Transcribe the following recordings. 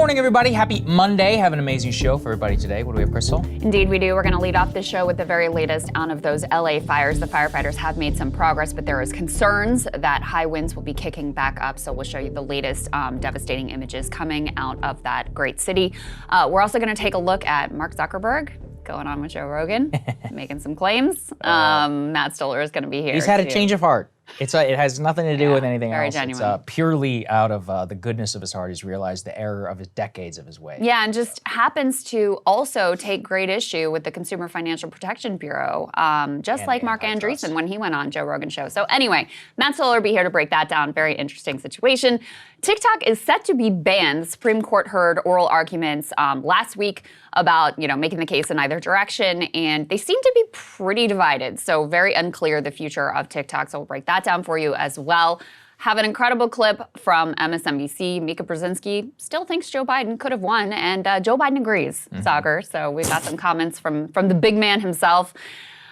morning, everybody. Happy Monday. Have an amazing show for everybody today. What do we have, Krystal? Indeed, we do. We're going to lead off the show with the very latest out of those LA fires. The firefighters have made some progress, but there is concerns that high winds will be kicking back up. So we'll show you the latest devastating images coming out of that great city. We're also going to take a look at Mark Zuckerberg going on with Joe Rogan, making some claims. Matt Stoller is going to be here. He's had a change of heart. It has nothing to do with anything very else. Genuine. It's purely out of the goodness of his heart. He's realized the error of his decades of his ways. Yeah, and just happens to also take great issue with the Consumer Financial Protection Bureau, just And like Mark Andreessen when he went on Joe Rogan's show. So anyway, Matt Stoller will be here to break that down. Very interesting situation. TikTok is set to be banned. The Supreme Court heard oral arguments last week about, making the case in either direction, and they seem to be pretty divided. So very unclear the future of TikTok. So we'll break that down for you as well. Have an incredible clip from MSNBC. Mika Brzezinski still thinks Joe Biden could have won, and Joe Biden agrees, Saagar. So we've got some comments from the big man himself.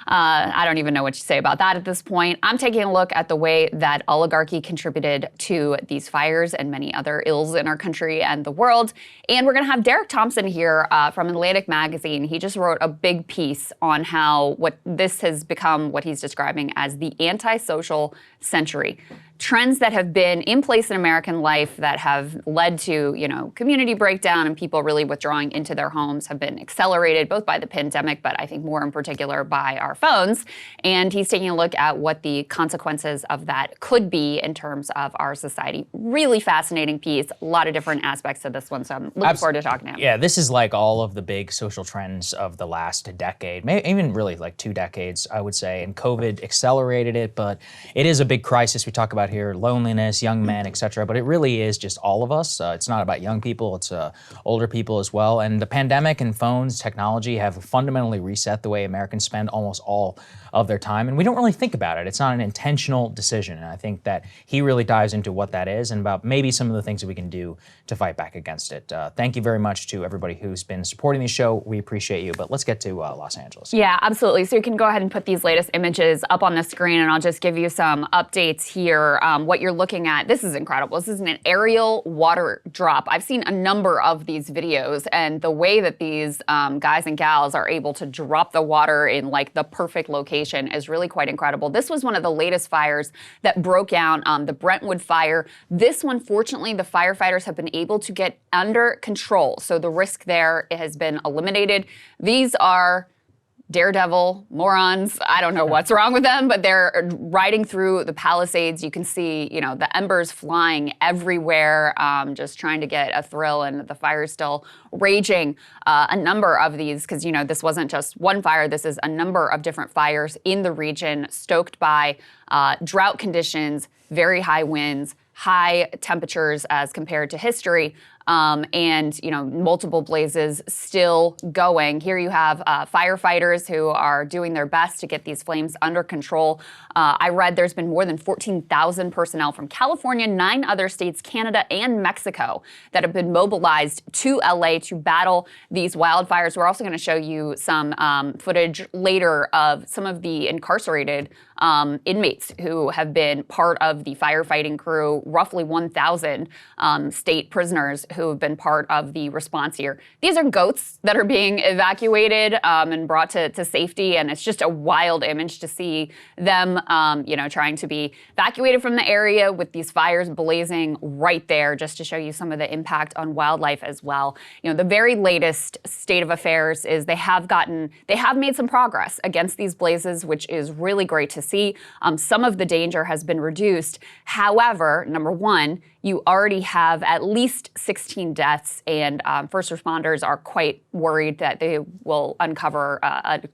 I don't even know what you say about that at this point. I'm taking a look at the way that oligarchy contributed to these fires and many other ills in our country and the world. And we're going to have Derek Thompson here from Atlantic Magazine. He just wrote a big piece on how what this has become what he's describing as the antisocial century. Trends that have been in place in American life that have led to, community breakdown and people really withdrawing into their homes have been accelerated both by the pandemic, but I think more in particular by our phones. And he's taking a look at what the consequences of that could be in terms of our society. Really fascinating piece, a lot of different aspects to this one. So I'm looking forward to talking to him. Yeah, this is like all of the big social trends of the last decade, maybe even really like 2 decades, I would say. And COVID accelerated it, but it is a big crisis we talk about here, loneliness, young men, et cetera, but it really is just all of us. It's not about young people, it's older people as well. And the pandemic and phones, technology have fundamentally reset the way Americans spend almost all of their time. And we don't really think about it. It's not an intentional decision. And I think that he really dives into what that is and about maybe some of the things that we can do to fight back against it. Thank you very much to everybody who's been supporting the show. We appreciate you, but let's get to Los Angeles. Yeah, absolutely. So you can go ahead and put these latest images up on the screen and I'll just give you some updates here. What you're looking at, this is incredible. This is an aerial water drop. I've seen a number of these videos and the way that these guys and gals are able to drop the water in like the perfect location is really quite incredible. This was one of the latest fires that broke out, the Brentwood fire. This one, fortunately, the firefighters have been able to get under control. So the risk there has been eliminated. These are daredevil morons. I don't know what's wrong with them, but they're riding through the Palisades. You can see, the embers flying everywhere, just trying to get a thrill, and the fire is still raging. A number of these, because, this wasn't just one fire. This is a number of different fires in the region, stoked by drought conditions, very high winds, high temperatures as compared to history. And multiple blazes still going. Here you have firefighters who are doing their best to get these flames under control. I read there's been more than 14,000 personnel from California, 9 other states, Canada, and Mexico that have been mobilized to LA to battle these wildfires. We're also going to show you some footage later of some of the incarcerated inmates who have been part of the firefighting crew, roughly 1,000 state prisoners who have been part of the response here. These are goats that are being evacuated and brought to safety, and it's just a wild image to see them, trying to be evacuated from the area with these fires blazing right there, just to show you some of the impact on wildlife as well. The very latest state of affairs is they have made some progress against these blazes, which is really great to see. Some of the danger has been reduced. However, number one, you already have at least 16 deaths, and first responders are quite worried that they will uncover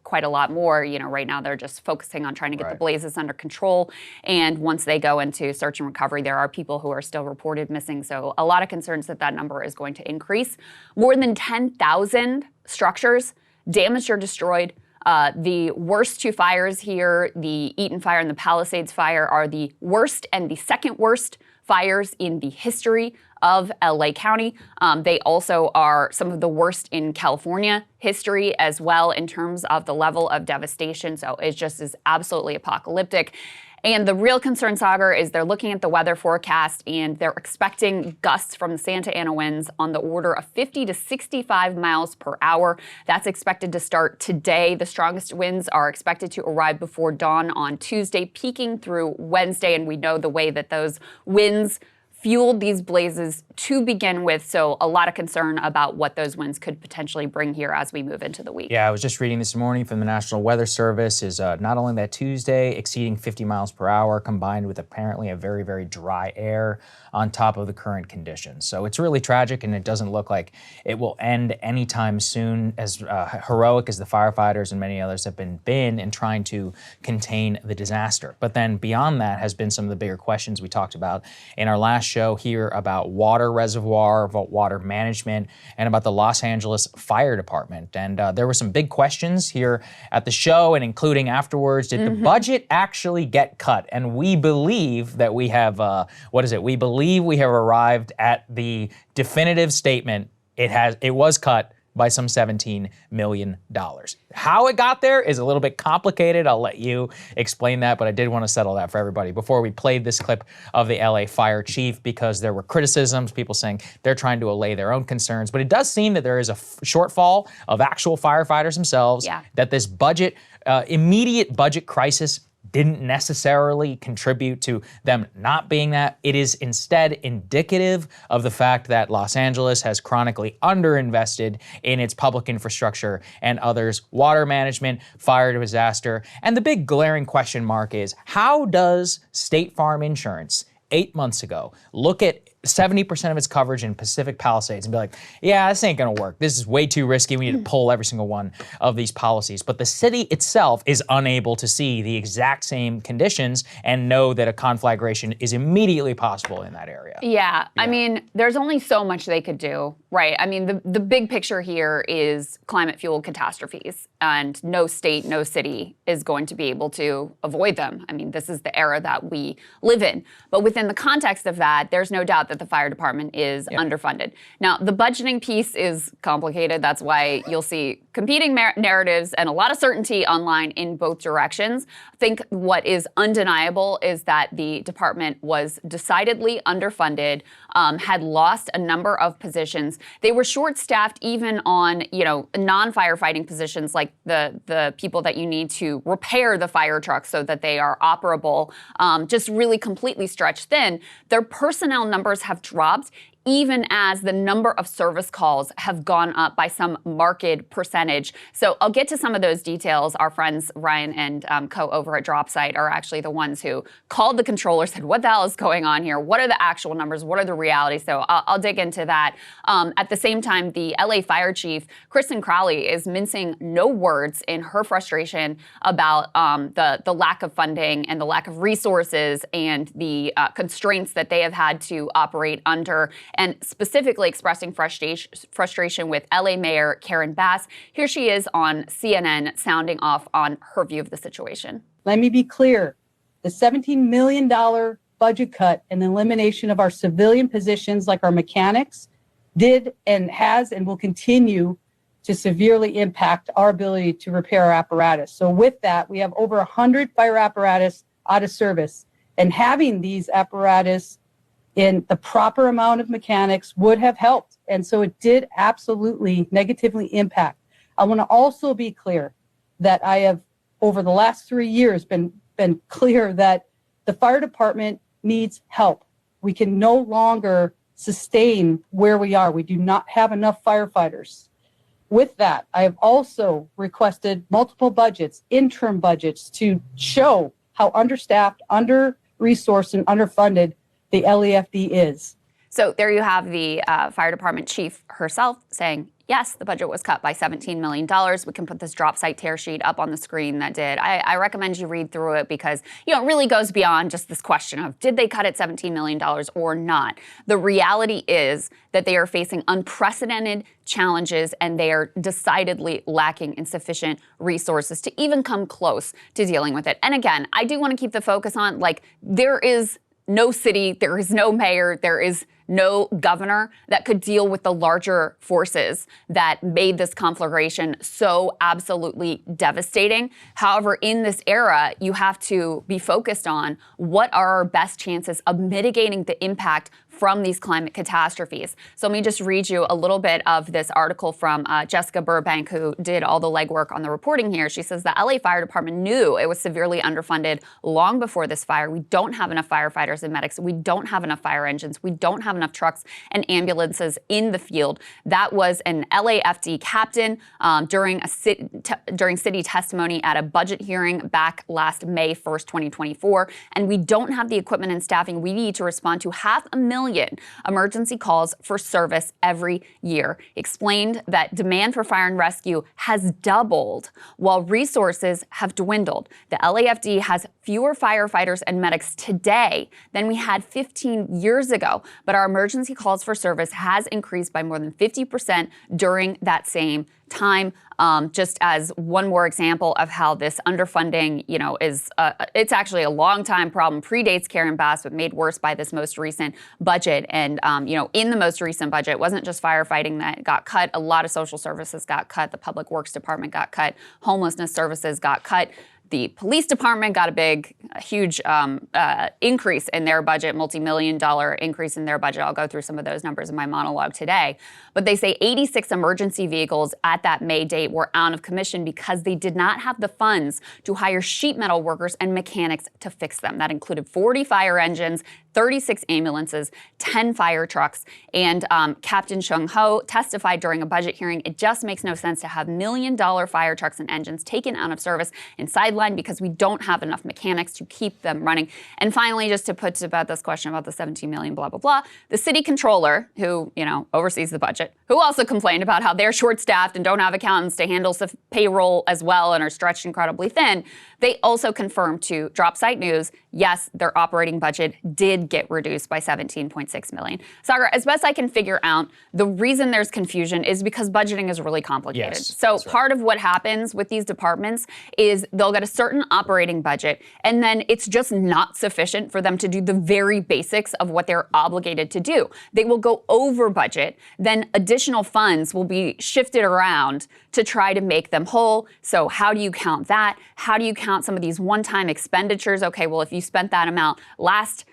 quite a lot more. Right now they're just focusing on trying to get the blazes under control. And once they go into search and recovery, there are people who are still reported missing. So a lot of concerns that number is going to increase. More than 10,000 structures damaged or destroyed. The worst 2 fires here, the Eaton fire and the Palisades fire, are the worst and the second worst fires in the history of LA County. They also are some of the worst in California history as well in terms of the level of devastation. So it just is absolutely apocalyptic. And the real concern, Saagar, is they're looking at the weather forecast and they're expecting gusts from the Santa Ana winds on the order of 50 to 65 miles per hour. That's expected to start today. The strongest winds are expected to arrive before dawn on Tuesday, peaking through Wednesday. And we know the way that those winds fueled these blazes to begin with, so a lot of concern about what those winds could potentially bring here as we move into the week. Yeah, I was just reading this morning from the National Weather Service is not only that Tuesday exceeding 50 miles per hour combined with apparently a very, very dry air on top of the current conditions. So it's really tragic, and it doesn't look like it will end anytime soon, as heroic as the firefighters and many others have been in trying to contain the disaster. But then beyond that has been some of the bigger questions we talked about in our last show here about water reservoir, about water management, and about the Los Angeles Fire Department. And there were some big questions here at the show and including afterwards. Did the budget actually get cut? And we believe that we have, we believe we have arrived at the definitive statement. It was cut by some $17 million. How it got there is a little bit complicated. I'll let you explain that, but I did want to settle that for everybody before we played this clip of the LA fire chief, because there were criticisms, people saying they're trying to allay their own concerns. But it does seem that there is a shortfall of actual firefighters themselves, that this immediate budget crisis didn't necessarily contribute to them not being that. It is instead indicative of the fact that Los Angeles has chronically underinvested in its public infrastructure and others, water management, fire disaster. And the big glaring question mark is, how does State Farm Insurance 8 months ago look at 70% of its coverage in Pacific Palisades and be like, yeah, this ain't gonna work. This is way too risky. We need to pull every single one of these policies. But the city itself is unable to see the exact same conditions and know that a conflagration is immediately possible in that area. Yeah, I mean, there's only so much they could do, right? I mean, the big picture here is climate-fueled catastrophes, and no state, no city is going to be able to avoid them. I mean, this is the era that we live in. But within the context of that, there's no doubt that the fire department is underfunded. Now, the budgeting piece is complicated. That's why you'll see competing narratives and a lot of certainty online in both directions. I think what is undeniable is that the department was decidedly underfunded, had lost a number of positions. They were short-staffed even on, non-firefighting positions like the people that you need to repair the fire trucks so that they are operable, just really completely stretched thin. Their personnel numbers have dropped, even as the number of service calls have gone up by some marked percentage. So I'll get to some of those details. Our friends Ryan and Co over at DropSite are actually the ones who called the controller, said, what the hell is going on here? What are the actual numbers? What are the realities? So I'll dig into that. At the same time, the LA fire chief, Krystal Crowley, is mincing no words in her frustration about the lack of funding and the lack of resources and the constraints that they have had to operate under, and specifically expressing frustration with LA Mayor Karen Bass. Here she is on CNN sounding off on her view of the situation. Let me be clear. The $17 million budget cut and the elimination of our civilian positions like our mechanics did and has and will continue to severely impact our ability to repair our apparatus. So with that, we have over 100 fire apparatus out of service, and having these apparatus in the proper amount of mechanics would have helped. And so it did absolutely negatively impact. I want to also be clear that I have, over the last 3 years, been clear that the fire department needs help. We can no longer sustain where we are. We do not have enough firefighters. With that, I have also requested multiple budgets, interim budgets, to show how understaffed, under-resourced, and underfunded the LAFD is. So there you have the fire department chief herself saying, yes, the budget was cut by $17 million. We can put this DropSite tear sheet up on the screen that did. I recommend you read through it because, it really goes beyond just this question of did they cut it $17 million or not? The reality is that they are facing unprecedented challenges and they are decidedly lacking in sufficient resources to even come close to dealing with it. And again, I do want to keep the focus on, there is no city, there is no mayor, there is no governor that could deal with the larger forces that made this conflagration so absolutely devastating. However, in this era, you have to be focused on what are our best chances of mitigating the impact from these climate catastrophes. So let me just read you a little bit of this article from Jessica Burbank, who did all the legwork on the reporting here. She says the LA Fire Department knew it was severely underfunded long before this fire. We don't have enough firefighters and medics. We don't have enough fire engines. We don't have enough trucks and ambulances in the field. That was an LAFD captain during city testimony at a budget hearing back last May 1st, 2024. And we don't have the equipment and staffing we need to respond to 500,000 emergency calls for service every year. Explained that demand for fire and rescue has doubled while resources have dwindled. The LAFD has fewer firefighters and medics today than we had 15 years ago, but our emergency calls for service has increased by more than 50% during that same time. Just as one more example of how this underfunding, is it's actually a long time problem, predates Karen Bass, but made worse by this most recent budget. And in the most recent budget, it wasn't just firefighting that got cut. A lot of social services got cut. The Public Works Department got cut. Homelessness services got cut. The police department got a huge increase in their budget, multi-million-dollar increase in their budget. I'll go through some of those numbers in my monologue today. But they say 86 emergency vehicles at that May date were out of commission because they did not have the funds to hire sheet metal workers and mechanics to fix them. That included 40 fire engines, 36 ambulances, 10 fire trucks, and Captain Chung Ho testified during a budget hearing, it just makes no sense to have million-dollar fire trucks and engines taken out of service and sidelined because we don't have enough mechanics to keep them running. And finally, just to put about this question about the 17 million, blah, blah, blah, the city controller, who, oversees the budget, who also complained about how they're short-staffed and don't have accountants to handle payroll as well and are stretched incredibly thin, they also confirmed to Dropsite News, yes, their operating budget did get reduced by 17.6 million. Saagar, as best I can figure out, the reason there's confusion is because budgeting is really complicated. Yes, so part of what happens with these departments is they'll get a certain operating budget, and then it's just not sufficient for them to do the very basics of what they're obligated to do. They will go over budget, then additional funds will be shifted around to try to make them whole. So how do you count that? How do you count some of these one-time expenditures? Okay, well, if you spent that amount last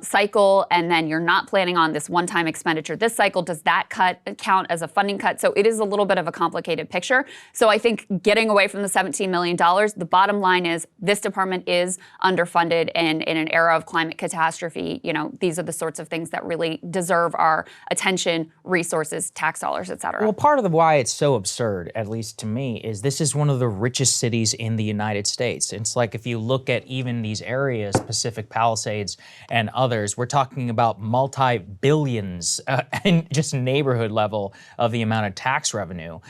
cycle and then you're not planning on this one-time expenditure this cycle, does that count as a funding cut? So it is a little bit of a complicated picture. So I think getting away from the $17 million, the bottom line is this department is underfunded, and in an era of climate catastrophe, these are the sorts of things that really deserve our attention, resources, tax dollars, et cetera. Well, part of why it's so absurd, at least to me, is this is one of the richest cities in the United States. It's like if you look at even these areas, Pacific Palisades and others, we're talking about multi-billions in just neighborhood level of the amount of tax revenue.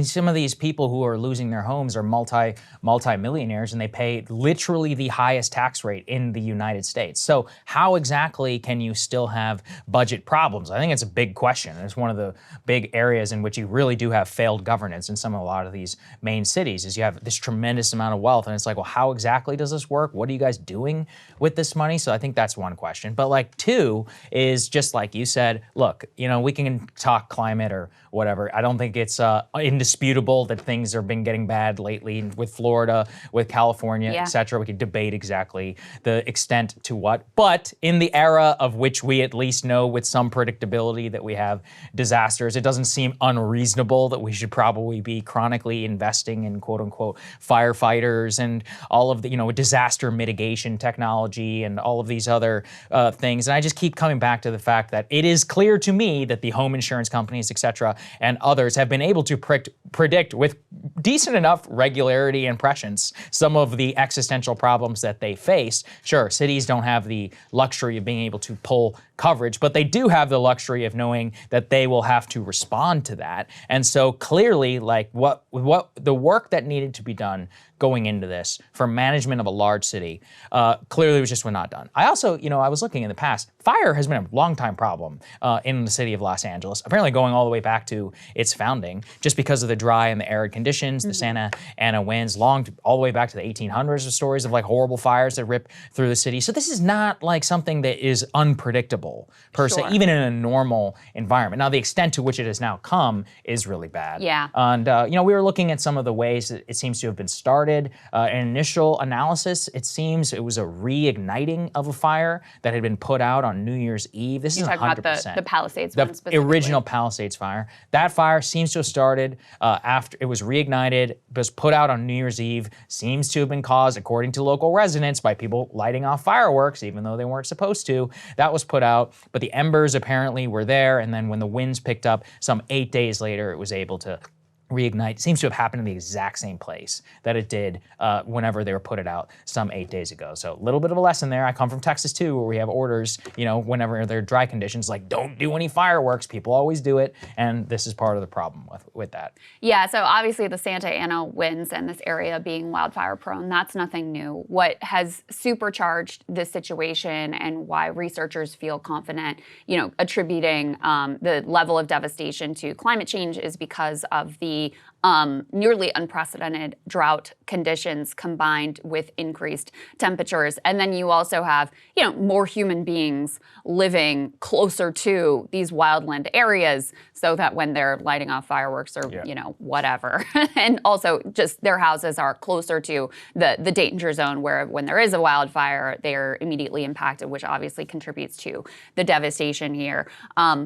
Some of these people who are losing their homes are multi-millionaires, and they pay literally the highest tax rate in the United States. So how exactly can you still have budget problems? I think it's a big question. It's one of the big areas in which you really do have failed governance in a lot of these main cities, is you have this tremendous amount of wealth, and it's like, well, how exactly does this work? What are you guys doing with this money? So I think that's one question. But two is just like you said, look, we can talk climate or whatever. I don't think it's indisputable that things have been getting bad lately with Florida, with California, et cetera. We could debate exactly the extent to what. But in the era of which we at least know with some predictability that we have disasters, it doesn't seem unreasonable that we should probably be chronically investing in quote unquote firefighters and all of the, disaster mitigation technology and all of these other things. And I just keep coming back to the fact that it is clear to me that the home insurance companies, et cetera, and others have been able to predict with decent enough regularity and prescience some of the existential problems that they face. Sure, cities don't have the luxury of being able to pull coverage, but they do have the luxury of knowing that they will have to respond to that. And so clearly, what the work that needed to be done going into this for management of a large city, clearly was just not done. I also, I was looking in the past, fire has been a long time problem in the city of Los Angeles, apparently going all the way back to its founding, just because of the dry and the arid conditions, the Santa Ana winds, all the way back to the 1800s of stories of like horrible fires that rip through the city. So this is not like something that is unpredictable per se, even in a normal environment. Now, the extent to which it has now come is really bad. Yeah. And, we were looking at some of the ways that it seems to have been started. An initial analysis, it seems it was a reigniting of a fire that had been put out on New Year's Eve. This is 100%. Talking about the Palisades the one specifically. original Palisades fire. That fire seems to have started after it was reignited, was put out on New Year's Eve, seems to have been caused, according to local residents, by people lighting off fireworks, even though they weren't supposed to. That was put out, but the embers apparently were there, and then when the winds picked up, some 8 days later, it was able to reignite. It seems to have happened in the exact same place that it did whenever they were put it out some 8 days ago. So a little bit of a lesson there. I come from Texas too, where we have orders, whenever there are dry conditions, like don't do any fireworks. People always do it, and this is part of the problem with that. Yeah, so obviously the Santa Ana winds and this area being wildfire prone, that's nothing new. What has supercharged this situation and why researchers feel confident, attributing the level of devastation to climate change is because of the nearly unprecedented drought conditions combined with increased temperatures. And then you also have, more human beings living closer to these wildland areas so that when they're lighting off fireworks or, whatever. And also just their houses are closer to the danger zone where when there is a wildfire, they're immediately impacted, which obviously contributes to the devastation here.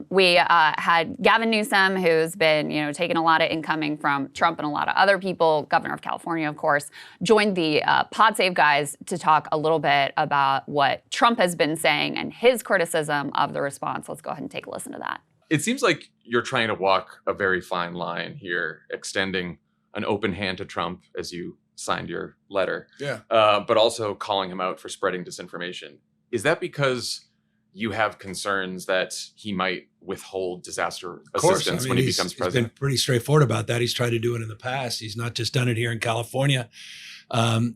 We had Gavin Newsom, who's been, taking a lot of incoming from Trump and a lot of other people, governor of California, of course, joined the Pod Save guys to talk a little bit about what Trump has been saying and his criticism of the response. Let's go ahead and take a listen to that. It seems like you're trying to walk a very fine line here, extending an open hand to Trump as you signed your letter, but also calling him out for spreading disinformation. Is that because you have concerns that he might withhold disaster assistance when he becomes president? He's been pretty straightforward about that. He's tried to do it in the past. He's not just done it here in California.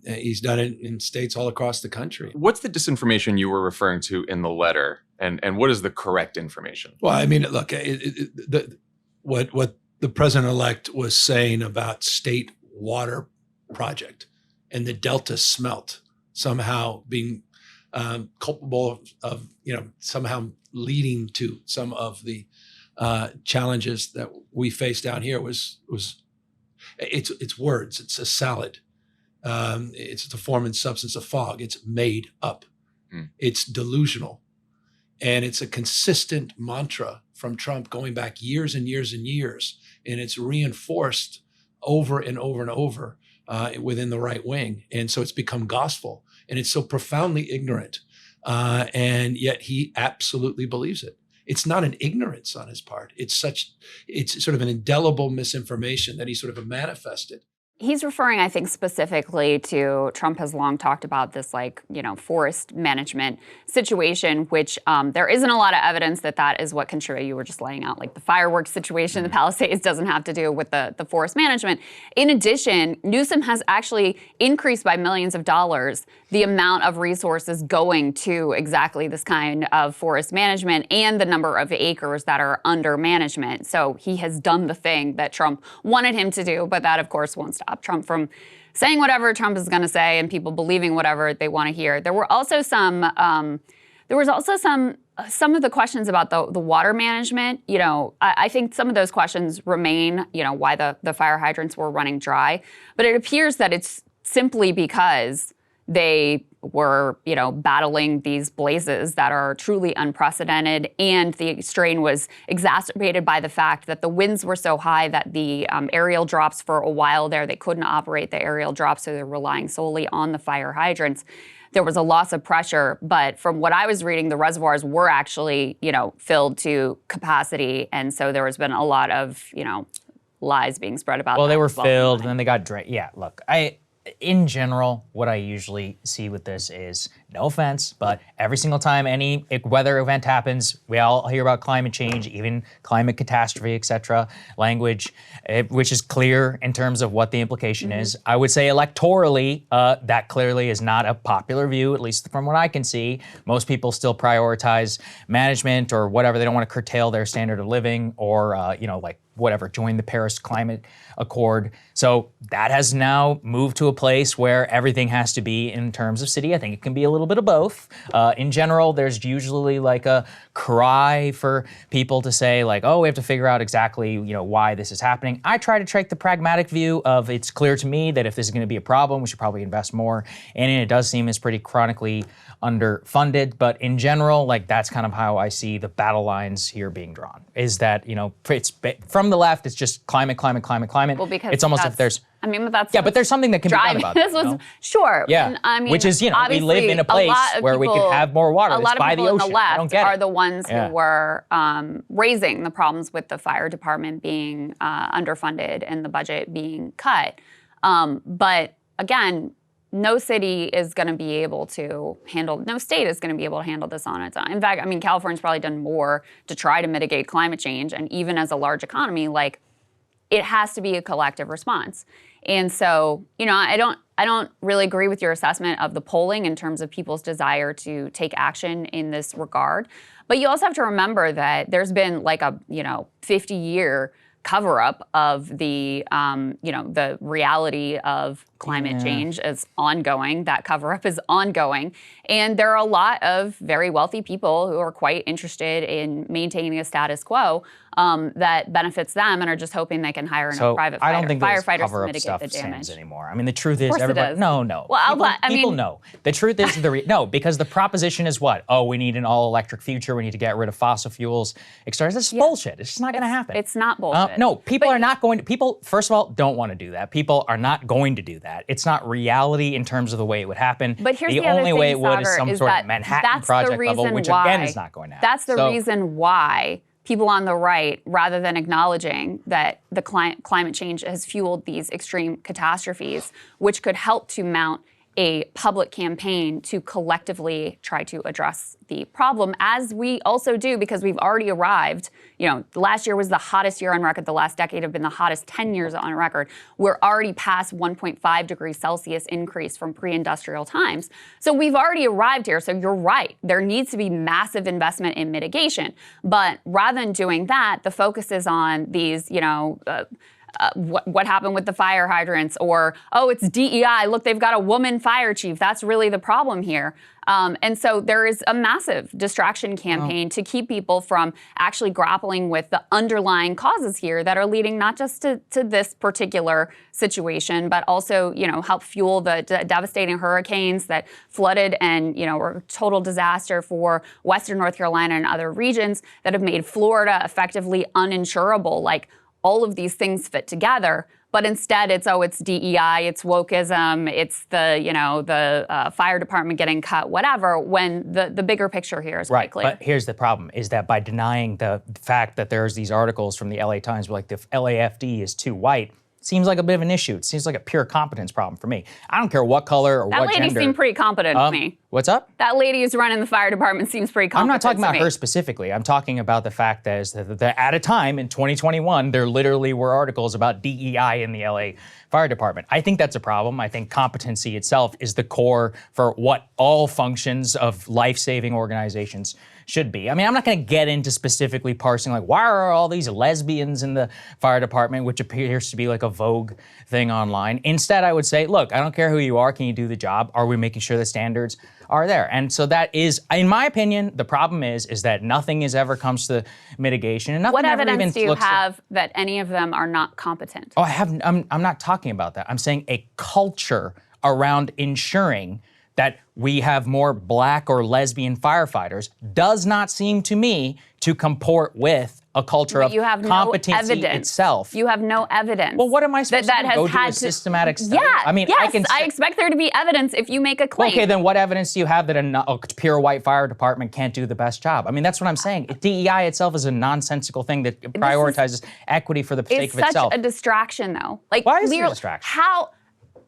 He's done it in states all across the country. What's the disinformation you were referring to in the letter, and what is the correct information? Well, I mean, look, what the president-elect was saying about state water project and the Delta smelt somehow being culpable of, somehow leading to some of the challenges that we face down here it's words. It's a salad. It's the form and substance of fog. It's made up. It's delusional. And it's a consistent mantra from Trump going back years and years and years. And it's reinforced over and over and over within the right wing. And so it's become gospel. And it's so profoundly ignorant. And yet he absolutely believes it. It's not an ignorance on his part. It's sort of an indelible misinformation that he sort of manifested. He's referring, I think, specifically to Trump has long talked about this, forest management situation, which there isn't a lot of evidence that is what contributed. You were just laying out, like the fireworks situation, the Palisades doesn't have to do with the forest management. In addition, Newsom has actually increased by millions of dollars the amount of resources going to exactly this kind of forest management and the number of acres that are under management. So he has done the thing that Trump wanted him to do, but that, of course, won't stop Trump from saying whatever Trump is going to say and people believing whatever they want to hear. There were also some of the questions about the water management. I think some of those questions remain, why the fire hydrants were running dry. But it appears that it's simply because they were, battling these blazes that are truly unprecedented. And the strain was exacerbated by the fact that the winds were so high that the aerial drops for a while there, they couldn't operate the aerial drops, so they're relying solely on the fire hydrants. There was a loss of pressure, but from what I was reading, the reservoirs were actually, filled to capacity. And so there has been a lot of, lies being spread about that. Well, they were filled and then they got drained. Yeah, look, in general, what I usually see with this is no offense, but every single time any weather event happens, we all hear about climate change, even climate catastrophe, et cetera, language, which is clear in terms of what the implication is. I would say electorally, that clearly is not a popular view, at least from what I can see. Most people still prioritize management or whatever. They don't want to curtail their standard of living or, like whatever, join the Paris Climate Accord. So that has now moved to a place where everything has to be in terms of city. I think it can be a little bit of both. In general, there's usually like a cry for people to say like, oh, we have to figure out exactly, why this is happening. I try to take the pragmatic view of it's clear to me that if this is going to be a problem, we should probably invest more. And it does seem it's pretty chronically underfunded. But in general, like that's kind of how I see the battle lines here being drawn, is that, it's from the left, it's just climate. Well, because it's almost if there's, but that's but there's something that can be done about it. Sure. Yeah. And, which is, we live in a place where we can have more water. A lot of by people the on the ocean. left are the ones who were raising the problems with the fire department being underfunded and the budget being cut. But again, no city is going to be able to handle, no state is going to be able to handle this on its own. In fact, California's probably done more to try to mitigate climate change. And even as a large economy, like, it has to be a collective response. And so, I don't really agree with your assessment of the polling in terms of people's desire to take action in this regard. But you also have to remember that there's been like a, 50-year cover-up of the, the reality of climate change is ongoing. That cover-up is ongoing. And there are a lot of very wealthy people who are quite interested in maintaining a status quo that benefits them and are just hoping they can hire enough private I don't think firefighters cover-up to mitigate stuff the damage stands anymore. The truth is, everybody. Does. No. Well, people know. The truth is, no, because the proposition is what? Oh, we need an all-electric future. We need to get rid of fossil fuels, etc. This is bullshit. It's just not going to happen. It's not bullshit. No, people are not going to. People, first of all, don't want to do that. People are not going to do that. It's not reality in terms of the way it would happen. But here's the other only thing, way it would is Saagar, some sort of Manhattan Project level, which again is not going to happen. That's the reason why people on the right, rather than acknowledging that the climate change has fueled these extreme catastrophes, which could help to mount a public campaign to collectively try to address the problem, as we also do, because we've already arrived. Last year was the hottest year on record. The last decade have been the hottest 10 years on record. We're already past 1.5 degrees Celsius increase from pre-industrial times. So we've already arrived here. So you're right. There needs to be massive investment in mitigation. But rather than doing that, the focus is on these, what happened with the fire hydrants, or, oh, it's DEI. Look, they've got a woman fire chief. That's really the problem here. And so there is a massive distraction campaign to keep people from actually grappling with the underlying causes here that are leading not just to this particular situation, but also, help fuel the devastating hurricanes that flooded and, were a total disaster for Western North Carolina and other regions that have made Florida effectively uninsurable. Like, all of these things fit together, but instead it's DEI, it's wokeism, it's the fire department getting cut, whatever, when the bigger picture here is quite clear. But here's the problem, is that by denying the fact that there's these articles from the LA Times, like the LAFD is too white, seems like a bit of an issue. It seems like a pure competence problem for me. I don't care what color or what gender. That lady seemed pretty competent to me. What's up? That lady who's running the fire department seems pretty competent. I'm not talking about her specifically. I'm talking about the fact that at a time in 2021, there literally were articles about DEI in the LA Fire Department. I think that's a problem. I think competency itself is the core for what all functions of life-saving organizations should be. I'm not going to get into specifically parsing, like, why are all these lesbians in the fire department, which appears to be like a vogue thing online. Instead, I would say, look, I don't care who you are. Can you do the job? Are we making sure the standards are there? And so that is, in my opinion, the problem is that nothing ever comes to mitigation. And nothing what ever evidence even do you have that any of them are not competent? Oh, I'm not talking about that. I'm saying a culture around ensuring that we have more black or lesbian firefighters does not seem to me to comport with a culture of competency itself. You have no evidence. Well, what am I supposed to do? Go do a systematic study? Yeah, I expect there to be evidence if you make a claim. Okay, then what evidence do you have that a pure white fire department can't do the best job? That's what I'm saying. DEI itself is a nonsensical thing that prioritizes equity for the sake of itself. It's such a distraction, though. Why is it a distraction?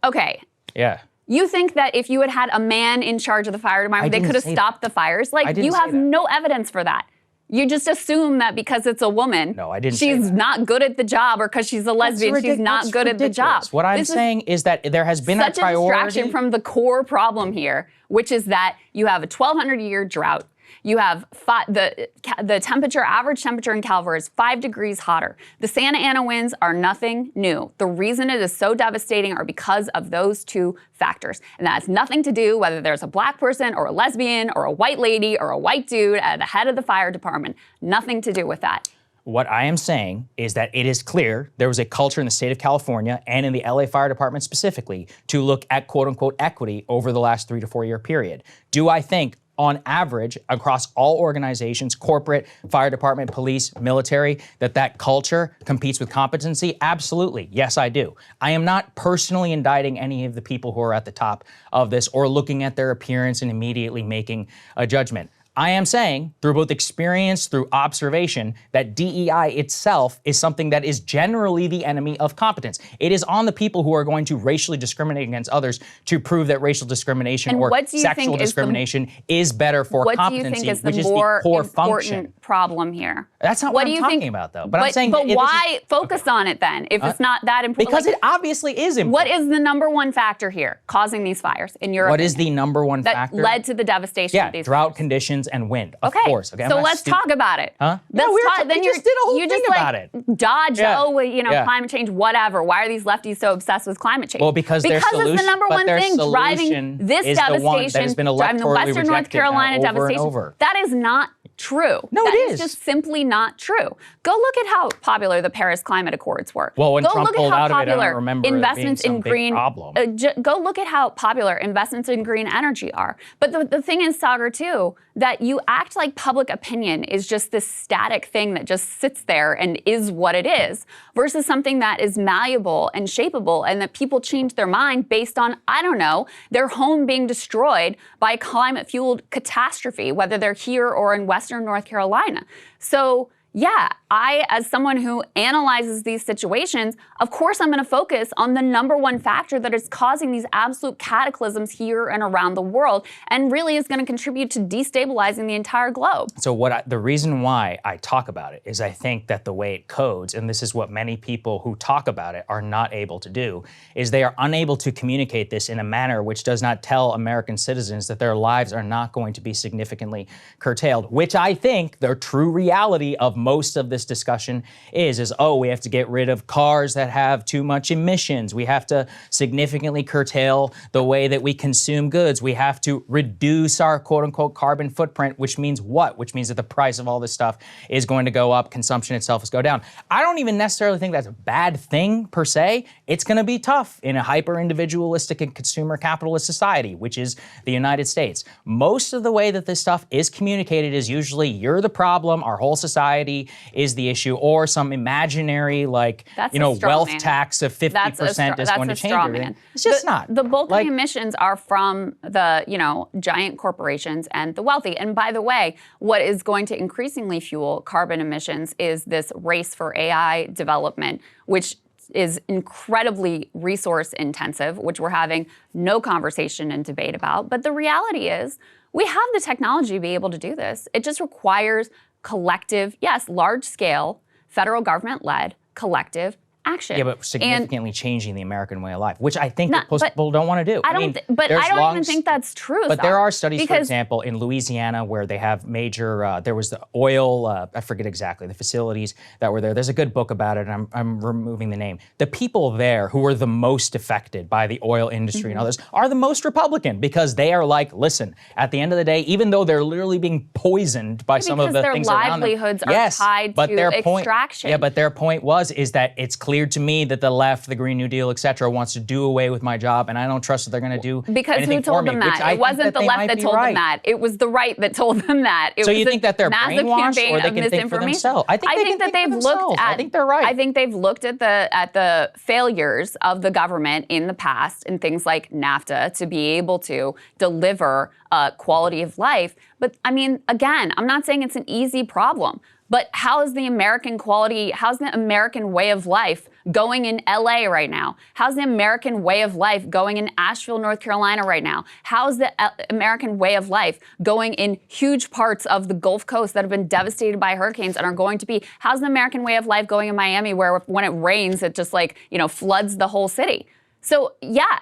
Okay. Yeah. You think that if you had had a man in charge of the fire department, they could have stopped the fires? Like, you have no evidence for that. You just assume that because it's a woman, she's not good at the job, or because she's a lesbian, she's not good at the job. What I'm saying is that there has been a priority. Such a distraction from the core problem here, which is that you have a 1,200-year drought. You have the temperature, average temperature in Calvert is 5 degrees hotter. The Santa Ana winds are nothing new. The reason it is so devastating are because of those two factors. And that has nothing to do whether there's a black person or a lesbian or a white lady or a white dude at the head of the fire department. Nothing to do with that. What I am saying is that it is clear there was a culture in the state of California and in the LA Fire Department specifically to look at quote unquote equity over the last 3 to 4 year period. Do I think on average, across all organizations, corporate, fire department, police, military, that culture competes with competency? Absolutely. Yes, I do. I am not personally indicting any of the people who are at the top of this or looking at their appearance and immediately making a judgment. I am saying, through both experience, through observation, that DEI itself is something that is generally the enemy of competence. It is on the people who are going to racially discriminate against others to prove that racial discrimination or sexual discrimination is better for competency, which is the core function. Problem here? That's not what I'm talking about, though. But I'm saying, but why focus on it then if it's not that important? Because it obviously is important. What is the number one factor here causing these fires in your opinion? What is the number one factor that led to the devastation of these drought fires? Conditions and wind, of course. Okay, so let's talk about it. Huh? No, we just did a whole thing about it. Dodge, climate change, whatever. Why are these lefties so obsessed with climate change? Well, because it's the number one thing driving this devastation, driving the Western North Carolina devastation. That is not true. No, that it is just simply not true. Go look at how popular the Paris Climate Accords were. Well, when Go Trump look pulled at how out of it, I popular don't remember investments it being in some green. Big problem. Go look at how popular investments in green energy are. But the thing is, Saagar, too, that you act like public opinion is just this static thing that just sits there and is what it is, versus something that is malleable and shapeable, and that people change their mind based on, I don't know, their home being destroyed by a climate-fueled catastrophe, whether they're here or in Western North Carolina. So, yeah, I, as someone who analyzes these situations, of course I'm going to focus on the number one factor that is causing these absolute cataclysms here and around the world, and really is going to contribute to destabilizing the entire globe. So the reason why I talk about it is I think that the way it codes, and this is what many people who talk about it are not able to do, is they are unable to communicate this in a manner which does not tell American citizens that their lives are not going to be significantly curtailed, which I think the true reality of most of this discussion is, oh, we have to get rid of cars that have too much emissions. We have to significantly curtail the way that we consume goods. We have to reduce our quote unquote carbon footprint, which means what? Which means that the price of all this stuff is going to go up, consumption itself is go down. I don't even necessarily think that's a bad thing per se. It's going to be tough in a hyper-individualistic and consumer capitalist society, which is the United States. Most of the way that this stuff is communicated is usually you're the problem, our whole society is the issue, or some imaginary wealth tax of 50% is going to change everything. It's just not. The bulk of the emissions are from the giant corporations and the wealthy. And by the way, what is going to increasingly fuel carbon emissions is this race for AI development, which is incredibly resource intensive, which we're having no conversation and debate about. But the reality is we have the technology to be able to do this. It just requires collective, yes, large scale, federal government led collective action. Yeah, but significantly changing the American way of life, which I think that people don't want to do. I don't even think that's true. But there are studies, for example, in Louisiana where they have major, there was the oil, I forget exactly, the facilities that were there. There's a good book about it, and I'm removing the name. The people there who were the most affected by the oil industry and others are the most Republican, because they are like, listen, at the end of the day, even though they're literally being poisoned by some of the things around them. Because their livelihoods are tied to extraction. Yeah, but their point is that it's clear to me that the left, the Green New Deal, et cetera, wants to do away with my job, and I don't trust that they're going to do because who told them that? It wasn't the left that told them that. It was the right that told them that. It so was you think that they're brainwashed, or they can think for themselves? I think that they've looked at. I think they're right. I think they've looked at the failures of the government in the past and things like NAFTA to be able to deliver quality of life. But I mean, again, I'm not saying it's an easy problem. But how's the American way of life going in LA right now? How's the American way of life going in Asheville, North Carolina right now? How's the American way of life going in huge parts of the Gulf Coast that have been devastated by hurricanes and are going to be? How's the American way of life going in Miami, where when it rains, it just floods the whole city? So yeah,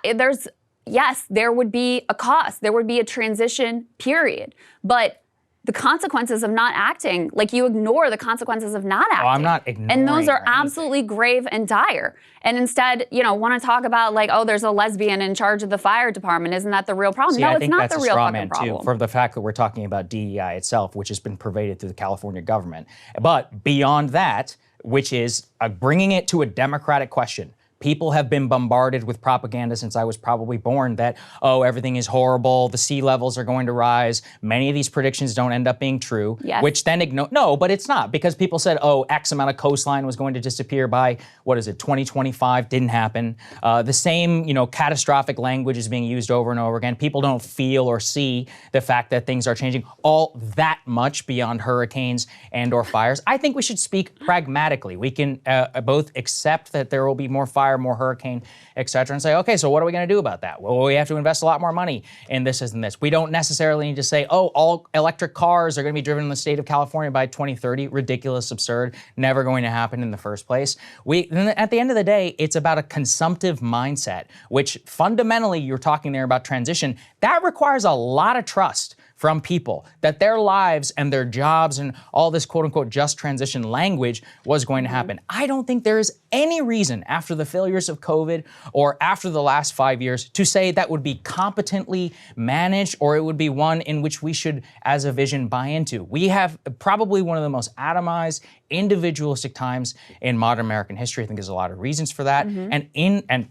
there would be a cost. There would be a transition period. But the consequences of not acting, you ignore the consequences of not acting. Oh, I'm not ignoring. And those are absolutely grave and dire. And instead, want to talk about there's a lesbian in charge of the fire department. Isn't that the real problem? See, no, I it's think not that's the a real straw fucking man problem. too, for the fact that we're talking about DEI itself, which has been pervaded through the California government. But beyond that, which is bringing it to a democratic question. People have been bombarded with propaganda since I was probably born that, everything is horrible, the sea levels are going to rise. Many of these predictions don't end up being true, yes. Which then no, but it's not, because people said, X amount of coastline was going to disappear by, 2025, didn't happen. The same, catastrophic language is being used over and over again. People don't feel or see the fact that things are changing all that much beyond hurricanes and or fires. I think we should speak pragmatically. We can both accept that there will be more fire, more hurricane, et cetera, and say, okay, so what are we going to do about that? Well, we have to invest a lot more money in this and this. We don't necessarily need to say, all electric cars are going to be driven in the state of California by 2030. Ridiculous, absurd, never going to happen in the first place. At the end of the day, it's about a consumptive mindset, which fundamentally, you're talking there about transition. That requires a lot of trust from people that their lives and their jobs and all this quote unquote just transition language was going to happen. I don't think there is any reason after the failures of COVID or after the last 5 years to say that would be competently managed, or it would be one in which we should, as a vision, buy into. We have probably one of the most atomized, individualistic times in modern American history. I think there's a lot of reasons for that, and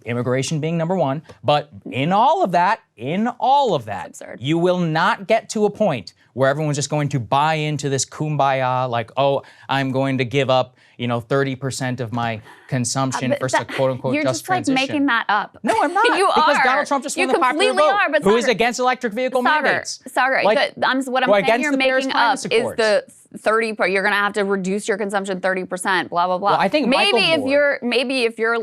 immigration being number one. But in all of that, you will not get to a point where everyone's just going to buy into this kumbaya, I'm going to give up, 30% of my consumption for a quote unquote just transition. You're just making that up. No, I'm not. You because are. Donald Trump just won You the popular completely vote. are, but who is Saagar, against electric vehicle mandates? Saagar, what I'm saying you're making up is the 30. You're going to have to reduce your consumption 30%. Blah blah blah. Well, I think maybe if you're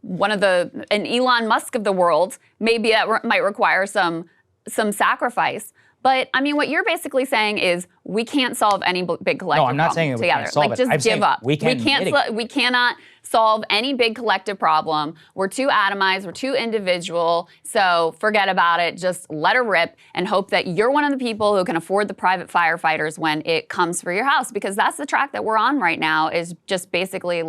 one of an Elon Musk of the world, maybe that might require some sacrifice. But I mean, what you're basically saying is we can't solve any big collective No, I'm not saying problem we together. can't solve it. Just I'm give up. We cannot solve any big collective problem. We're too atomized. We're too individual. So forget about it. Just let her rip and hope that you're one of the people who can afford the private firefighters when it comes for your house. Because that's the track that we're on right now, is just basically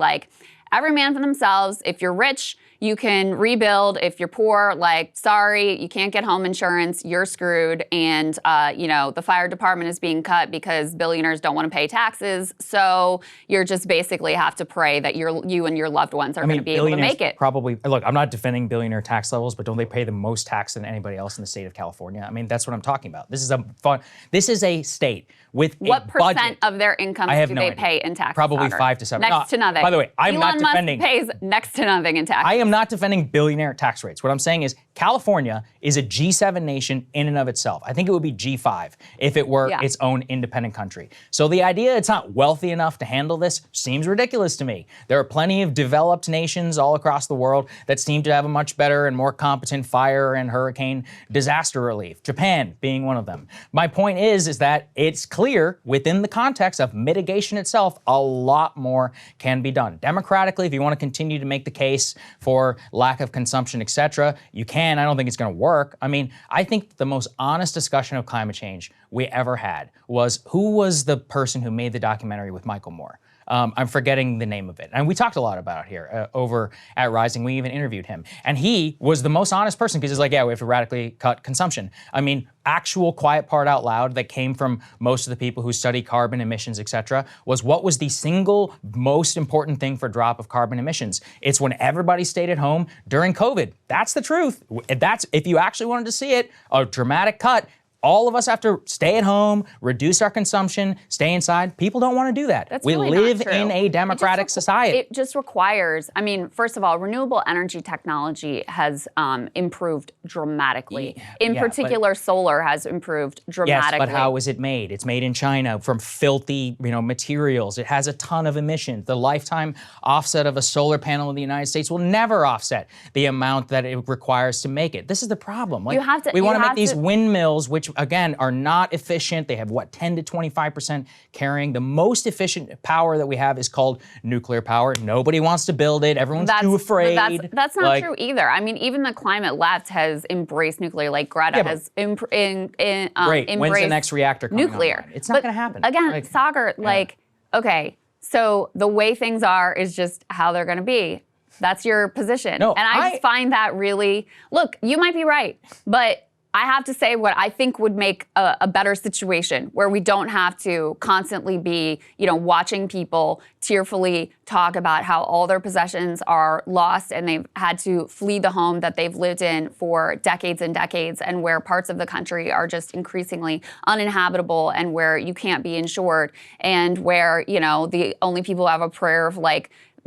every man for themselves. If you're rich, you can rebuild. If you're poor, sorry, you can't get home insurance, you're screwed. And, the fire department is being cut because billionaires don't want to pay taxes. So you're just basically have to pray that you and your loved ones are going to be able to make it. Probably, look, I'm not defending billionaire tax levels, but don't they pay the most tax than anybody else in the state of California? I mean, that's what I'm talking about. This is a state with what a percent budget of their income do they pay in taxes? Probably Saagar? 5 to 7. Next to nothing. By the way, I'm not defending. Elon Musk pays next to nothing in taxes. I am not defending billionaire tax rates. What I'm saying is California is a G7 nation in and of itself. I think it would be G5 if it were its own independent country. So the idea it's not wealthy enough to handle this seems ridiculous to me. There are plenty of developed nations all across the world that seem to have a much better and more competent fire and hurricane disaster relief, Japan being one of them. My point is that it's clear within the context of mitigation itself, a lot more can be done. Democratically, if you want to continue to make the case for lack of consumption, et cetera, you can. I don't think it's going to work. I mean, I think the most honest discussion of climate change we ever had was who was the person who made the documentary with Michael Moore? I'm forgetting the name of it. And we talked a lot about it here over at Rising. We even interviewed him. And he was the most honest person because he's like, yeah, we have to radically cut consumption. I mean, actual quiet part out loud that came from most of the people who study carbon emissions, et cetera, was what was the single most important thing for drop of carbon emissions. It's when everybody stayed at home during COVID. That's the truth. That's, if you actually wanted to see it, a dramatic cut, all of us have to stay at home, reduce our consumption, stay inside. People don't want to do that. That's we really live not true. in a democratic society. It just requires, I mean, first of all, renewable energy technology has improved dramatically. In particular, solar has improved dramatically. Yes, but how is it made? It's made in China from filthy, materials. It has a ton of emissions. The lifetime offset of a solar panel in the United States will never offset the amount that it requires to make it. This is the problem. Like, we want to make these windmills, which again are not efficient. They have 10 to 25% carrying. The most efficient power that we have is called nuclear power. Nobody wants to build it. Everyone's too afraid. That's not true either. I mean, even the climate left has embraced nuclear. Like Greta has embraced When's the next reactor coming nuclear. online? It's not going to happen. Again, Saagar, okay, so the way things are is just how they're going to be. That's your position. No, and I just find that really, look, you might be right, but I have to say what I think would make a better situation where we don't have to constantly be, watching people tearfully talk about how all their possessions are lost and they've had to flee the home that they've lived in for decades and decades, and where parts of the country are just increasingly uninhabitable and where you can't be insured, and where, the only people who have a prayer of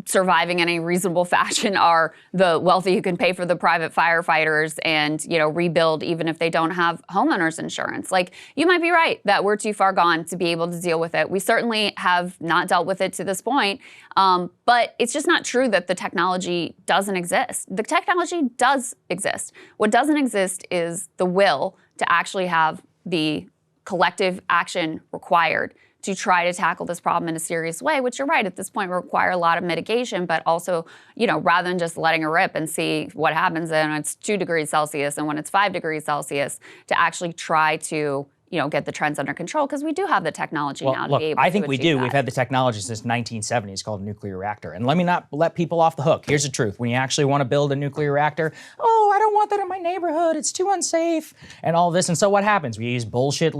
surviving in a reasonable fashion are the wealthy who can pay for the private firefighters and, rebuild even if they don't have homeowners insurance. You might be right that we're too far gone to be able to deal with it. We certainly have not dealt with it to this point, but it's just not true that the technology doesn't exist. The technology does exist. What doesn't exist is the will to actually have the collective action required to try to tackle this problem in a serious way, which you're right, at this point will require a lot of mitigation, but also, rather than just letting it rip and see what happens when it's 2 degrees Celsius and when it's 5 degrees Celsius, to actually try to get the trends under control, because we do have the technology now to be able to I think we do. that. We've had the technology since 1970. It's called a nuclear reactor. And let me not let people off the hook. Here's the truth. When you actually want to build a nuclear reactor, I don't want that in my neighborhood. It's too unsafe and all this. And so what happens? We use bullshit,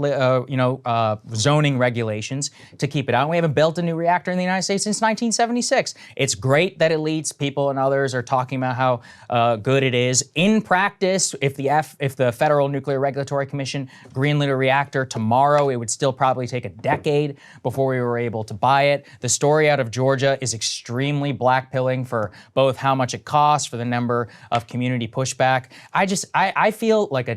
zoning regulations to keep it out. And we haven't built a new reactor in the United States since 1976. It's great that elites, people and others are talking about how good it is. In practice, if the Federal Nuclear Regulatory Commission greenlit a reactor tomorrow, it would still probably take a decade before we were able to buy it. The story out of Georgia is extremely blackpilling for both how much it costs, for the number of community pushback. I feel like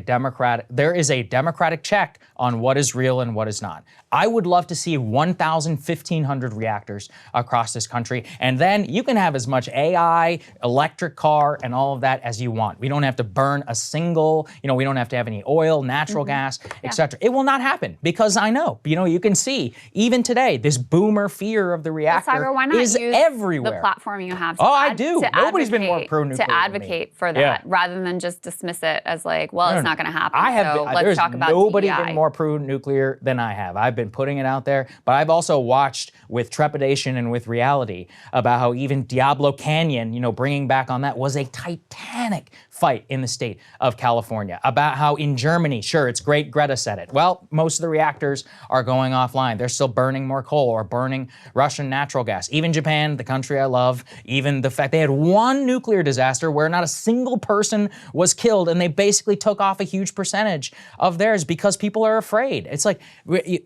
there is a democratic check on what is real and what is not. I would love to see 1,500 reactors across this country, and then you can have as much AI, electric car, and all of that as you want. We don't have to burn a single, we don't have to have any oil, natural gas, etc. It will not happen, because I know, you can see even today this boomer fear of the reactor Saagar, why not is use everywhere. The platform you have. I do. Nobody's been more pro-nuclear to advocate for that, rather than just dismiss it as it's not going to happen. Let's talk about nobody DEI. been more pro-nuclear than I have. I've been putting it out there, but I've also watched with trepidation and with reality about how even Diablo Canyon, bringing back on that, was a titanic fight in the state of California. About how in Germany, sure, it's great, Greta said it. Well, most of the reactors are going offline. They're still burning more coal or burning Russian natural gas. Even Japan, the country I love, even the fact they had one nuclear disaster where not a single person was killed, and they basically took off a huge percentage of theirs because people are afraid. It's like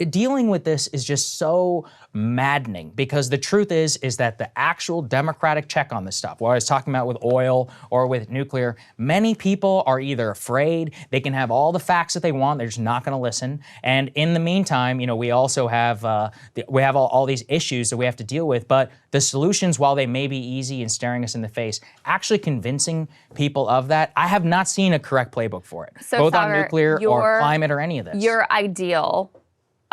dealing with this is just so maddening, because the truth is that the actual democratic check on this stuff, what I was talking about with oil or with nuclear, many people are either afraid, they can have all the facts that they want, they're just not going to listen. And in the meantime, we also have all these issues that we have to deal with. But the solutions, while they may be easy and staring us in the face, actually convincing people of that, I have not seen a correct playbook for it, so both Saagar, on nuclear or climate or any of this. Your ideal,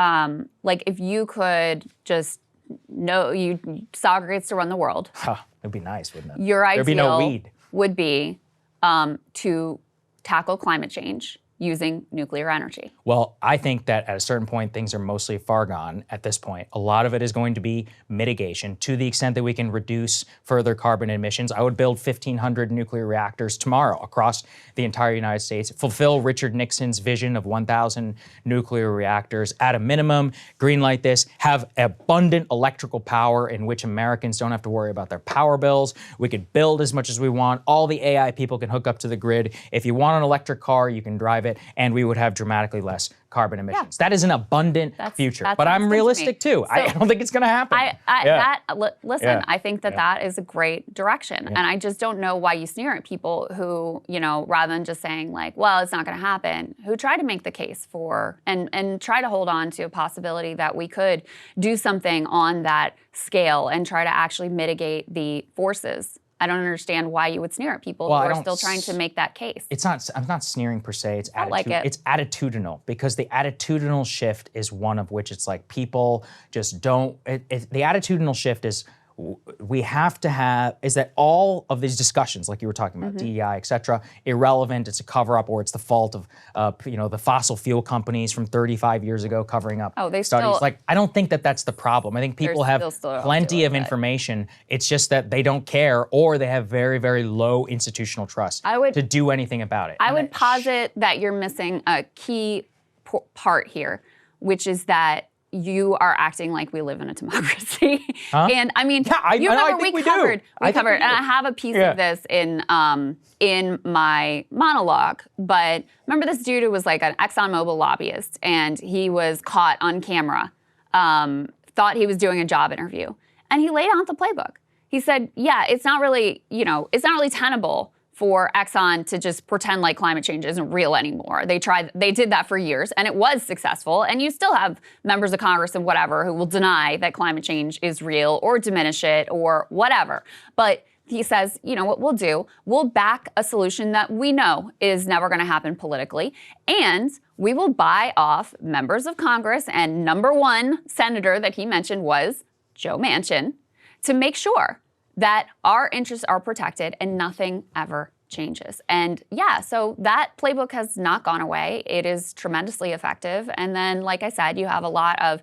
if you could just Saagar gets to run the world. It'd be nice, wouldn't it? Your ideal There'd be no weed. Would be to tackle climate change using nuclear energy. Well, I think that at a certain point, things are mostly far gone at this point. A lot of it is going to be mitigation to the extent that we can reduce further carbon emissions. I would build 1,500 nuclear reactors tomorrow across the entire United States, fulfill Richard Nixon's vision of 1,000 nuclear reactors at a minimum, greenlight this, have abundant electrical power in which Americans don't have to worry about their power bills. We could build as much as we want. All the AI people can hook up to the grid. If you want an electric car, you can drive it, and we would have dramatically less carbon emissions. That is an abundant future, but I'm realistic too. I don't think it's going to happen. Listen, I think that is a great direction, and I just don't know why you sneer at people who, rather than just saying like, well, it's not going to happen, who try to make the case for and try to hold on to a possibility that we could do something on that scale and try to actually mitigate the forces. I don't understand why you would sneer at people who are still trying to make that case. I'm not sneering per se. It's It's attitudinal, because the attitudinal shift is one of which it's like people just don't. The attitudinal shift is we have to have is that all of these discussions, like you were talking about, DEI, et cetera, irrelevant. It's a cover up, or it's the fault of the fossil fuel companies from 35 years ago covering up studies. I don't think that's the problem. I think people have plenty of information. It's just that they don't care, or they have very, very low institutional trust to do anything about it. I would posit that you're missing a key part here, which is that you are acting like we live in a democracy. And I mean, we covered, and I have a piece of this in my monologue, but remember this dude who was like an ExxonMobil lobbyist, and he was caught on camera, thought he was doing a job interview, and he laid out the playbook. He said, it's not really tenable for Exxon to just pretend like climate change isn't real anymore. They did that for years, and it was successful. And you still have members of Congress and whatever who will deny that climate change is real or diminish it or whatever. But he says, what we'll do, we'll back a solution that we know is never going to happen politically, and we will buy off members of Congress, and number one senator that he mentioned was Joe Manchin, to make sure that our interests are protected and nothing ever changes. And so that playbook has not gone away. It is tremendously effective. And then, like I said, you have a lot of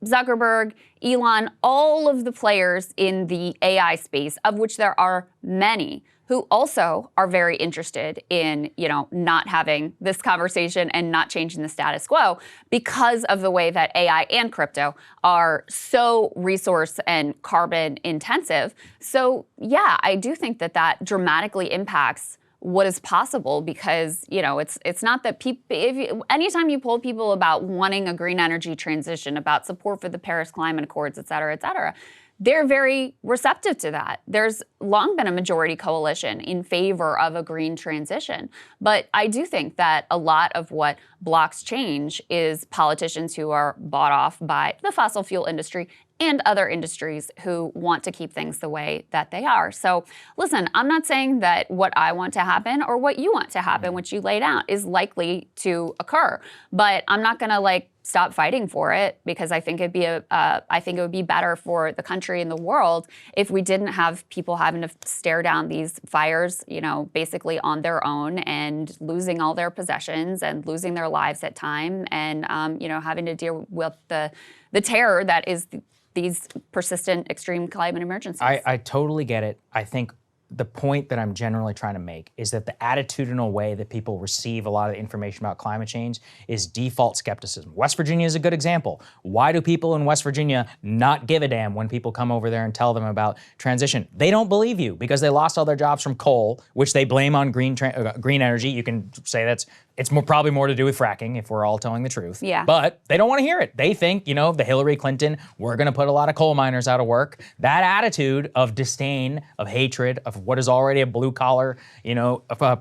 Zuckerberg, Elon, all of the players in the AI space, of which there are many, who also are very interested in, not having this conversation and not changing the status quo, because of the way that AI and crypto are so resource and carbon intensive. So I do think that dramatically impacts what is possible, because it's not that people. Anytime you poll people about wanting a green energy transition, about support for the Paris Climate Accords, et cetera, they're very receptive to that. There's long been a majority coalition in favor of a green transition. But I do think that a lot of what blocks change is politicians who are bought off by the fossil fuel industry and other industries who want to keep things the way that they are. So listen, I'm not saying that what I want to happen or what you want to happen, which you laid out, is likely to occur. But I'm not going to stop fighting for it, because I think it would be better for the country and the world if we didn't have people having to stare down these fires, basically on their own, and losing all their possessions and losing their lives at time, and having to deal with the terror that is these persistent extreme climate emergencies. I totally get it. I think the point that I'm generally trying to make is that the attitudinal way that people receive a lot of the information about climate change is default skepticism. West Virginia is a good example. Why do people in West Virginia not give a damn when people come over there and tell them about transition? They don't believe you, because they lost all their jobs from coal, which they blame on green energy. You can say it's probably more to do with fracking, if we're all telling the truth. Yeah. But they don't want to hear it. They think, the Hillary Clinton, we're going to put a lot of coal miners out of work. That attitude of disdain, of hatred, of what is already a blue collar,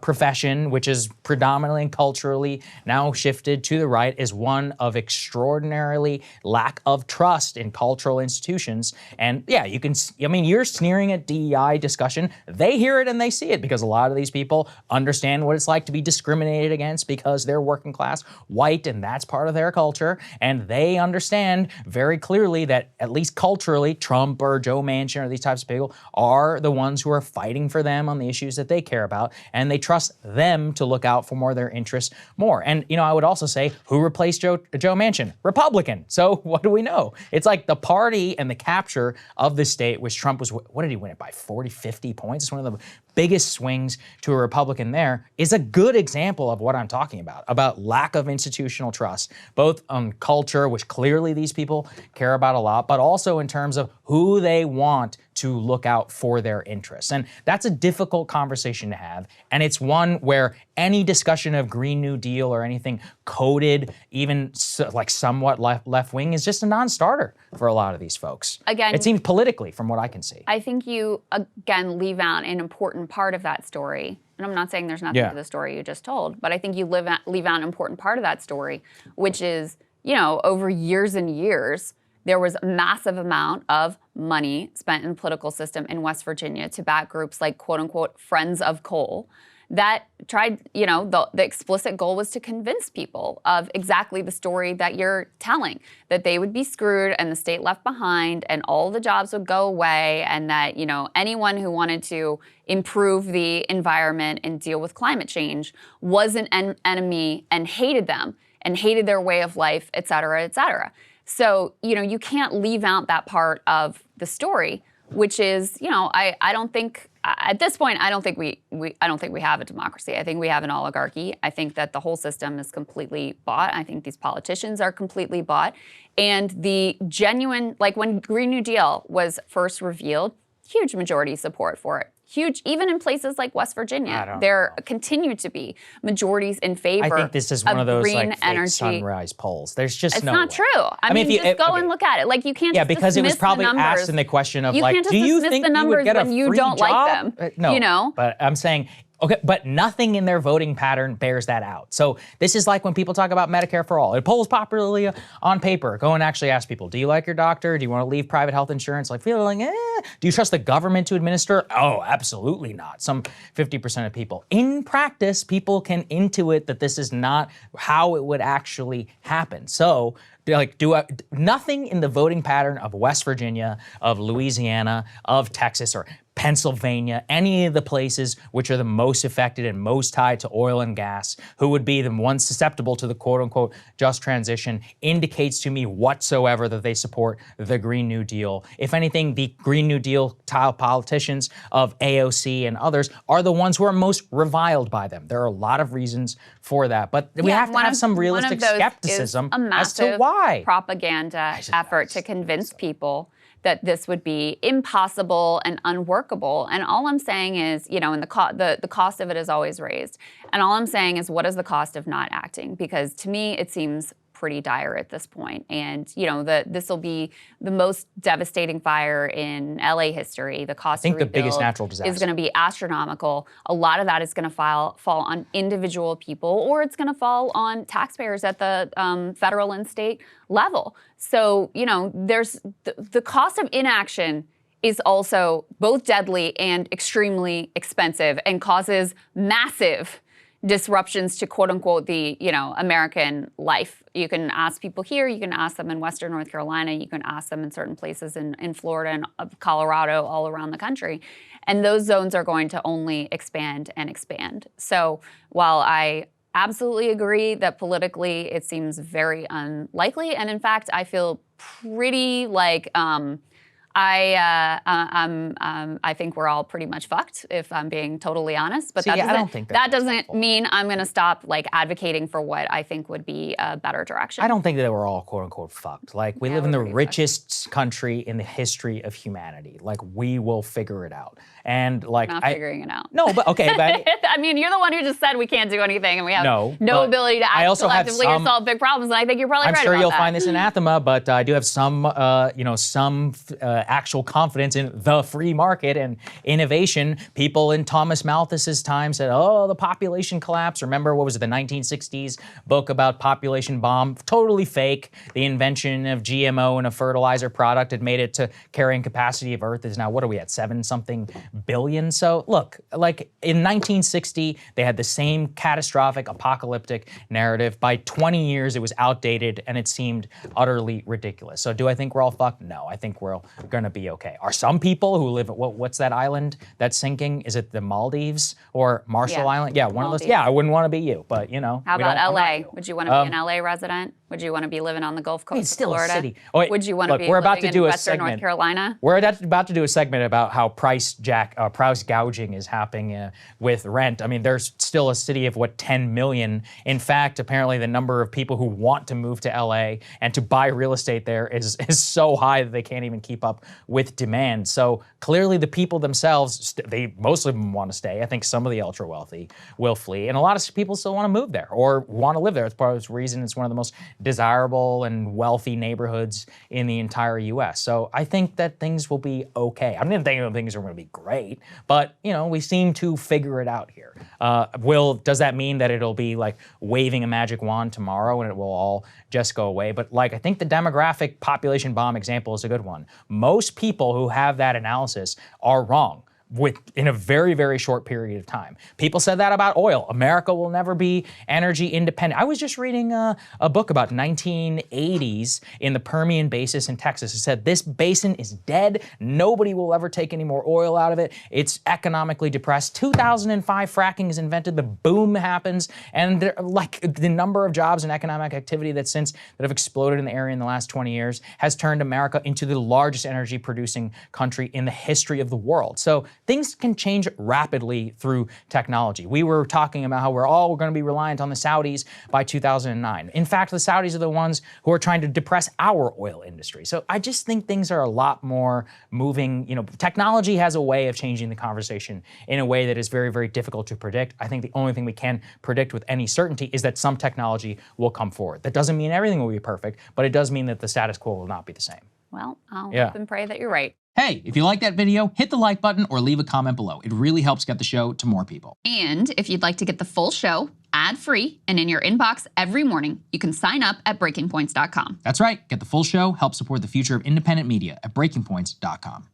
profession, which is predominantly and culturally now shifted to the right, is one of extraordinarily lack of trust in cultural institutions. And you're sneering at DEI discussion. They hear it and they see it, because a lot of these people understand what it's like to be discriminated against, because they're working class, white, and that's part of their culture. And they understand very clearly that, at least culturally, Trump or Joe Manchin or these types of people are the ones who are fighting for them on the issues that they care about, and they trust them to look out for more of their interests more. And, I would also say, who replaced Joe Manchin? Republican. So what do we know? It's like the party and the capture of the state, which Trump was, what did he win it by, 40, 50 points? It's one of the biggest swings to a Republican there, is a good example of what I'm talking about lack of institutional trust, both on culture, which clearly these people care about a lot, but also in terms of who they want to look out for their interests. And that's a difficult conversation to have. And it's one where any discussion of Green New Deal or anything coded, even like somewhat left-wing, is just a non-starter for a lot of these folks. Again, it seems politically, from what I can see. I think you, again, leave out an important part of that story. And I'm not saying there's nothing to the story you just told, but I think you leave out an important part of that story, which is, over years and years, there was a massive amount of money spent in the political system in West Virginia to back groups like, quote unquote, Friends of Coal, that tried, the explicit goal was to convince people of exactly the story that you're telling, that they would be screwed and the state left behind and all the jobs would go away, and that, anyone who wanted to improve the environment and deal with climate change was an enemy and hated them and hated their way of life, et cetera, et cetera. So, you can't leave out that part of the story, which is, I don't think, at this point, I don't think we have a democracy. I think we have an oligarchy. I think that the whole system is completely bought. I think these politicians are completely bought. And the genuine, like when Green New Deal was first revealed, huge majority support for it. Huge, even in places like West Virginia, there continue to be majorities in favor. I think this is one of those green like energy. Fake sunrise polls. There's just it's no not way. true. I mean, just go and look at it. Like you can't. Yeah, just because it was dismiss probably the numbers. asked in the question of you like, can't just do you dismiss think the you would numbers get a when you free don't job? like them? No, but I'm saying. Okay, but nothing in their voting pattern bears that out. So this is like when people talk about Medicare for all. It polls popularly on paper. Go and actually ask people, do you like your doctor? Do you want to leave private health insurance? Like feeling, do you trust the government to administer? Oh, absolutely not. Some 50% of people. In practice, people can intuit that this is not how it would actually happen. So like, nothing in the voting pattern of West Virginia, of Louisiana, of Texas, or Pennsylvania, any of the places which are the most affected and most tied to oil and gas, who would be the ones susceptible to the quote-unquote just transition, indicates to me whatsoever that they support the Green New Deal. If anything, the Green New Deal style politicians of AOC and others are the ones who are most reviled by them. There are a lot of reasons for that, but we have to have some realistic skepticism as to why. Propaganda effort to convince people that this would be impossible and unworkable. And all I'm saying is, and the cost of it is always raised. And all I'm saying is, what is the cost of not acting? Because to me, it seems pretty dire at this point. And, this will be the most devastating fire in LA history. The cost to rebuild the biggest natural disaster is going to be astronomical. A lot of that is going to fall on individual people, or it's going to fall on taxpayers at the federal and state level. So, there's the cost of inaction is also both deadly and extremely expensive and causes massive disruptions to quote unquote the American life. You can ask people here, you can ask them in Western North Carolina, you can ask them in certain places in Florida and Colorado, all around the country. And those zones are going to only expand and expand. So while I absolutely agree that politically it seems very unlikely, and in fact I feel pretty like I think we're all pretty much fucked, if I'm being totally honest. But that doesn't mean I'm going to stop like advocating for what I think would be a better direction. I don't think that we're all quote unquote fucked. Like we live in the richest country in the history of humanity. Like we will figure it out. And like not figuring it out. No, but okay, but I mean, you're the one who just said we can't do anything, and we have no ability to act collectively to solve big problems. And I think you're probably right about that. I'm sure you'll find this anathema, but I do have some, actual confidence in the free market and innovation. People in Thomas Malthus's time said, oh, the population collapse. Remember, what was it, the 1960s book about population bomb? Totally fake. The invention of GMO and a fertilizer product had made it to carrying capacity of Earth is now, what are we at, 7-something billion? So look, like in 1960, they had the same catastrophic apocalyptic narrative. By 20 years, it was outdated and it seemed utterly ridiculous. So do I think we're all fucked? No, I think we're going to be okay. Are some people who live at, what's that island that's sinking? Is it the Maldives or Marshall Island? Yeah, one of those. Yeah, I wouldn't want to be you, but How about LA? Would you want to be an LA resident? Would you want to be living on the Gulf Coast It's still of Florida? a city. Oh, wait, Would you want to look, be we're about living to do in a Western North segment. Carolina? We're about to do a segment about how price gouging is happening with rent. I mean, there's still a city of 10 million. In fact, apparently the number of people who want to move to LA and to buy real estate there is so high that they can't even keep up with demand. So clearly the people themselves, most of them want to stay. I think some of the ultra wealthy will flee, and a lot of people still want to move there or want to live there. It's part of the reason it's one of the most desirable and wealthy neighborhoods in the entire U.S. So I think that things will be okay. I didn't think things are going to be great, but we seem to figure it out here. Does that mean that it'll be like waving a magic wand tomorrow and it will all just go away? But I think the demographic population bomb example is a good one. Most people who have that analysis are wrong in a very, very short period of time. People said that about oil. America will never be energy independent. I was just reading a book about 1980s in the Permian Basin in Texas. It said this basin is dead. Nobody will ever take any more oil out of it. It's economically depressed. 2005 fracking is invented. The boom happens, and the number of jobs and economic activity that have exploded in the area in the last 20 years has turned America into the largest energy producing country in the history of the world. So things can change rapidly through technology. We were talking about how we're all going to be reliant on the Saudis by 2009. In fact, the Saudis are the ones who are trying to depress our oil industry. So I just think things are a lot more moving. Technology has a way of changing the conversation in a way that is very, very difficult to predict. I think the only thing we can predict with any certainty is that some technology will come forward. That doesn't mean everything will be perfect, but it does mean that the status quo will not be the same. Well, I'll hope and pray that you're right. Hey, if you like that video, hit the like button or leave a comment below. It really helps get the show to more people. And if you'd like to get the full show ad-free and in your inbox every morning, you can sign up at breakingpoints.com. That's right. Get the full show, help support the future of independent media at breakingpoints.com.